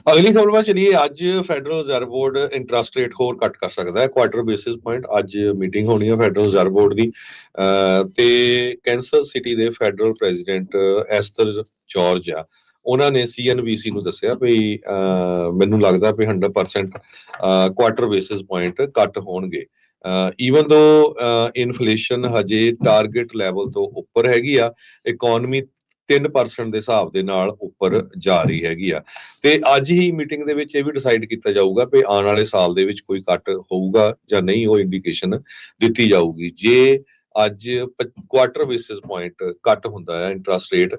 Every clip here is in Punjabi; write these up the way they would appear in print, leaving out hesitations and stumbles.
ਅਗਲੀ ਖਬਰ ਵੱਲ ਚਲੀਏ। ਅੱਜ federal reserve board interest rate ਹੋਰ ਕੱਟ ਕਰ ਸਕਦਾ ਹੈ, ਕੁਆਟਰ ਬੇਸਿਸ ਪੁਆਇੰਟ। ਅੱਜ ਮੀਟਿੰਗ ਹੋਣੀ ਹੈ ਫੈਡਰਲ ਰਿਜ਼ਰਵ ਬੋਰਡ ਦੀ ਤੇ ਕੈਂਸਸ ਸਿਟੀ ਦੇ ਫੈਡਰਲ ਪ੍ਰੈਜ਼ੀਡੈਂਟ ਐਸਥਰ ਜਾਰਜ ਆ, ਉਹਨਾਂ ਨੇ CNBC ਨੂੰ ਦੱਸਿਆ ਵੀ ਮੈਨੂੰ ਲੱਗਦਾ ਵੀ 100% ਕੁਆਟਰ ਬੇਸਿਸ ਪੁਆਇੰਟ ਕੱਟ ਹੋਣਗੇ। ਈਵਨ ਦੋ ਇਨਫਲੇਸ਼ਨ ਹਜੇ ਟਾਰਗੇਟ ਲੈਵਲ ਤੋਂ ਉੱਪਰ ਹੈਗੀ ਆ, ਇਕਨੋਮੀ 3% ਦੇ ਹਿਸਾਬ ਦੇ ਨਾਲ ਉੱਪਰ ਜਾ ਰਹੀ ਹੈਗੀ ਆ। ਤੇ ਅੱਜ ਹੀ ਮੀਟਿੰਗ ਦੇ ਵਿੱਚ ਇਹ ਵੀ ਡਿਸਾਈਡ ਕੀਤਾ ਜਾਊਗਾ ਕਿ ਆਉਣ ਵਾਲੇ ਸਾਲ ਦੇ ਵਿੱਚ ਕੋਈ ਕੱਟ ਹੋਊਗਾ ਜਾਂ ਨਹੀਂ, ਉਹ ਇੰਡੀਕੇਸ਼ਨ ਦਿੱਤੀ ਜਾਊਗੀ। ਜੇ ਅੱਜ ਕੁਆਟਰ ਬੇਸਿਸ ਪੁਆਇੰਟ ਕੱਟ ਹੁੰਦਾ ਹੈ ਇੰਟਰਸਟ ਰੇਟ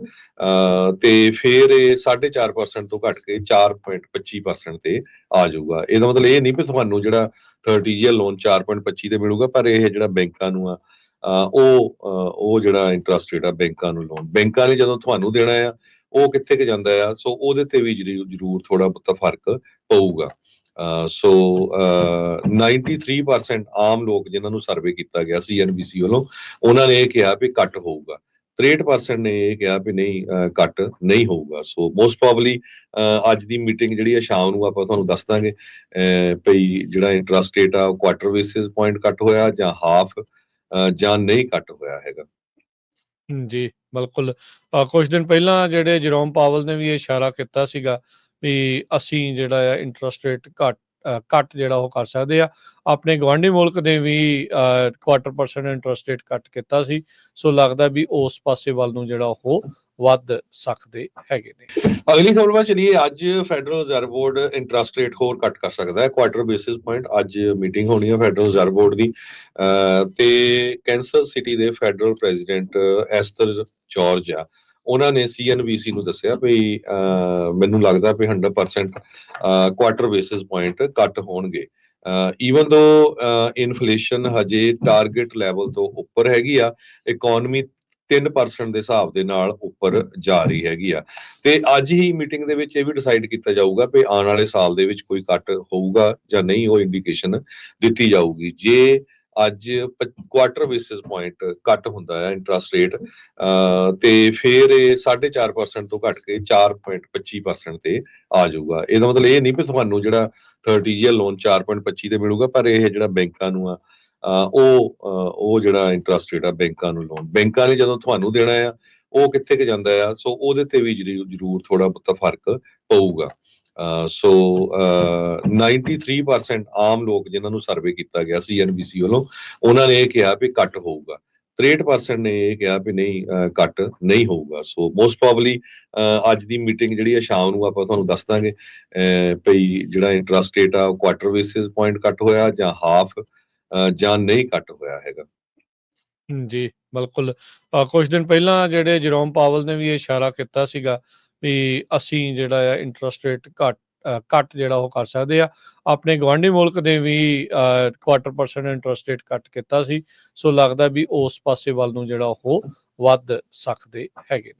ਤੇ ਫਿਰ ਇਹ 4.5% ਤੋਂ ਘਟ ਕੇ 4.25% ਤੇ ਆ ਜਾਊਗਾ। ਇਹਦਾ ਮਤਲਬ ਇਹ ਨਹੀਂ ਵੀ ਤੁਹਾਨੂੰ ਜਿਹੜਾ 30 ਈਅਰ ਲੋਨ 4.25 ਤੇ ਮਿਲੂਗਾ, ਪਰ ਇਹ ਜਿਹੜਾ ਬੈਂਕਾਂ ਨੂੰ ਆ ਉਹ ਜਿਹੜਾ ਇੰਟਰਸਟ ਰੇਟ ਆ ਬੈਂਕਾਂ ਨੂੰ ਲੋਨ, ਬੈਂਕਾਂ ਨੇ ਜਦੋਂ ਤੁਹਾਨੂੰ ਦੇਣਾ ਆ ਉਹ ਕਿੱਥੇ ਕਿ ਜਾਂਦਾ ਆ, ਸੋ ਉਹਦੇ ਤੇ ਵੀ ਜ਼ਰੂਰ ਥੋੜਾ ਬਹੁਤਾ ਫਰਕ ਪਊਗਾ। ਸੋ 93% ਆਮ ਲੋਕ ਜਿਨ੍ਹਾਂ ਨੂੰ ਸਰਵੇ ਕੀਤਾ ਗਿਆ CNBC ਵੱਲੋਂ, ਉਹਨਾਂ ਨੇ ਇਹ ਕਿਹਾ ਵੀ ਕੱਟ ਹੋਊਗਾ। 63% ਨੇ ਇਹ ਕਿਹਾ ਵੀ ਨਹੀਂ, ਕੱਟ ਨਹੀਂ ਹੋਊਗਾ। ਸੋ ਮੋਸਟ ਪ੍ਰੋਬਬਲੀ ਅੱਜ ਦੀ ਮੀਟਿੰਗ ਜਿਹੜੀ ਆ ਸ਼ਾਮ ਨੂੰ ਆਪਾਂ ਤੁਹਾਨੂੰ ਦੱਸ ਦਾਂਗੇ ਭਈ ਜਿਹੜਾ ਇੰਟਰਸਟ ਰੇਟ ਆ ਕੁਆਟਰ ਬੇਸਿਸ ਪੁਆਇੰਟ ਕੱਟ ਹੋਇਆ ਜਾਂ ਹਾਫ ਜਾਂ ਨਹੀਂ ਕੱਟ ਹੋਇਆ ਹੈਗਾ। ਜੀ, ਬਿਲਕੁਲ। ਕੁਝ ਦਿਨ ਪਹਿਲਾਂ ਜਿਹੜੇ ਜਰੋਮ ਪਾਵਲ ਨੇ ਵੀ ਇਹ ਇਸ਼ਾਰਾ ਕੀਤਾ ਸੀਗਾ ਵੀ ਅਸੀਂ ਜਿਹੜਾ ਆ ਇੰਟਰਸਟ ਰੇਟ ਕੱਟ ਜਿਹੜਾ ਉਹ ਕਰ ਸਕਦੇ ਆ। ਆਪਣੇ ਗਵਾਂਢੀ ਮੁਲਕ ਨੇ ਵੀ 1/4% ਇੰਟਰਸਟ ਰੇਟ ਕੱਟ ਕੀਤਾ ਸੀ, ਸੋ ਲੱਗਦਾ ਵੀ ਉਸ ਪਾਸੇ ਵੱਲ ਨੂੰ ਜਿਹੜਾ ਉਹ ਵੱਧ ਸਕਦੇ ਹੈਗੇ ਨੇ। ਅਗਲੀ ਖਬਰ ਵੱਲ ਚਲੀਏ। ਅੱਜ federal reserve board interest rate ਹੋਰ ਕੱਟ ਕਰ ਸਕਦਾ ਹੈ, ਕੁਆਟਰ ਬੇਸਿਸ ਪੁਆਇੰਟ। ਅੱਜ ਮੀਟਿੰਗ ਹੋਣੀ ਹੈ ਫੈਡਰਲ ਰਿਜ਼ਰਵ ਬੋਰਡ ਦੀ ਤੇ ਕੈਂਸਸ ਸਿਟੀ ਦੇ ਫੈਡਰਲ ਪ੍ਰੈਜ਼ੀਡੈਂਟ ਐਸਥਰ ਜਾਰਜ ਆ, ਉਹਨਾਂ ਨੇ CNBC ਨੂੰ ਦੱਸਿਆ ਵੀ ਮੈਨੂੰ ਲੱਗਦਾ ਵੀ 100% ਕੁਆਟਰ ਬੇਸਿਸ ਪੁਆਇੰਟ ਕੱਟ ਹੋਣਗੇ। ਈਵਨ ਦੋ ਇਨਫਲੇਸ਼ਨ ਹਜੇ ਟਾਰਗੇਟ ਲੈਵਲ ਤੋਂ ਉੱਪਰ ਹੈਗੀ ਆ, ਇਕਨੋਮੀ 3% ਦੇ ਹਿਸਾਬ ਦੇ ਨਾਲ ਉੱਪਰ ਜਾ ਰਹੀ ਹੈਗੀ ਆ। ਤੇ ਅੱਜ ਹੀ ਮੀਟਿੰਗ ਦੇ ਵਿੱਚ ਇਹ ਵੀ ਡਿਸਾਈਡ ਕੀਤਾ ਜਾਊਗਾ ਕਿ ਆਉਣ ਵਾਲੇ ਸਾਲ ਦੇ ਵਿੱਚ ਕੋਈ ਕੱਟ ਹੋਊਗਾ ਜਾਂ ਨਹੀਂ, ਉਹ ਇੰਡੀਕੇਸ਼ਨ ਦਿੱਤੀ ਜਾਊਗੀ। ਜੇ ਅੱਜ ਕੁਆਟਰ ਬੇਸਿਸ ਪੁਆਇੰਟ ਕੱਟ ਹੁੰਦਾ ਹੈ ਇੰਟਰਸਟ ਰੇਟ ਤੇ ਫਿਰ ਇਹ 4.5% ਤੋਂ ਘਟ ਕੇ 4.25% ਤੇ ਆ ਜਾਊਗਾ। ਇਹਦਾ ਮਤਲਬ ਇਹ ਨਹੀਂ ਵੀ ਤੁਹਾਨੂੰ ਜਿਹੜਾ 30 ਈਅਰ ਲੋਨ 4.25 ਤੇ ਮਿਲੂਗਾ, ਪਰ ਇਹ ਜਿਹੜਾ ਬੈਂਕਾਂ ਨੂੰ ਆ ਉਹ ਜਿਹੜਾ ਇੰਟਰਸਟ ਰੇਟ ਆ ਬੈਂਕਾਂ ਨੂੰ ਲੋਨ, ਬੈਂਕਾਂ ਨੇ ਜਦੋਂ ਤੁਹਾਨੂੰ ਦੇਣਾ ਆ ਉਹ ਕਿੱਥੇ ਕਿ ਜਾਂਦਾ ਆ, ਸੋ ਉਹਦੇ ਤੇ ਵੀ ਜ਼ਰੂਰ ਥੋੜਾ ਬਹੁਤਾ ਫਰਕ ਪਊਗਾ। ਸੋ 93% ਆਮ ਲੋਕ ਜਿਨ੍ਹਾਂ ਨੂੰ ਸਰਵੇ ਕੀਤਾ ਗਿਆ CNBC ਵੱਲੋਂ, ਉਹਨਾਂ ਨੇ ਇਹ ਕਿਹਾ ਵੀ ਕੱਟ ਹੋਊਗਾ। 63% ਨੇ ਇਹ ਕਿਹਾ ਵੀ ਨਹੀਂ, ਕੱਟ ਨਹੀਂ ਹੋਊਗਾ। ਸੋ ਮੋਸਟ ਪ੍ਰੋਬਬਲੀ ਅੱਜ ਦੀ ਮੀਟਿੰਗ ਜਿਹੜੀ ਆ ਸ਼ਾਮ ਨੂੰ ਆਪਾਂ ਤੁਹਾਨੂੰ ਦੱਸ ਦਾਂਗੇ ਭਈ ਜਿਹੜਾ ਇੰਟਰਸਟ ਰੇਟ ਆ ਕੁਆਟਰ ਬੇਸਿਸ ਪੁਆਇੰਟ ਕੱਟ ਹੋਇਆ ਜਾਂ ਹਾਫ ਜਾਂ ਨਹੀਂ ਕੱਟ ਹੋਇਆ ਹੈਗਾ। ਜੀ, ਬਿਲਕੁਲ। ਕੁਝ ਦਿਨ ਪਹਿਲਾਂ ਜਿਹੜੇ ਜਰੋਮ ਪਾਵਲ ਨੇ ਵੀ ਇਹ ਇਸ਼ਾਰਾ ਕੀਤਾ ਸੀਗਾ ਵੀ ਅਸੀਂ ਜਿਹੜਾ ਆ ਇੰਟਰਸਟ ਰੇਟ ਕੱਟ ਜਿਹੜਾ ਉਹ ਕਰ ਸਕਦੇ ਆ। ਆਪਣੇ ਗਵਾਂਢੀ ਮੁਲਕ ਨੇ ਵੀ 1/4% ਇੰਟਰਸਟ ਰੇਟ ਕੱਟ ਕੀਤਾ ਸੀ, ਸੋ ਲੱਗਦਾ ਵੀ ਉਸ ਪਾਸੇ ਵੱਲ ਨੂੰ ਜਿਹੜਾ ਉਹ ਵੱਧ ਸਕਦੇ ਹੈਗੇ ਨੇ।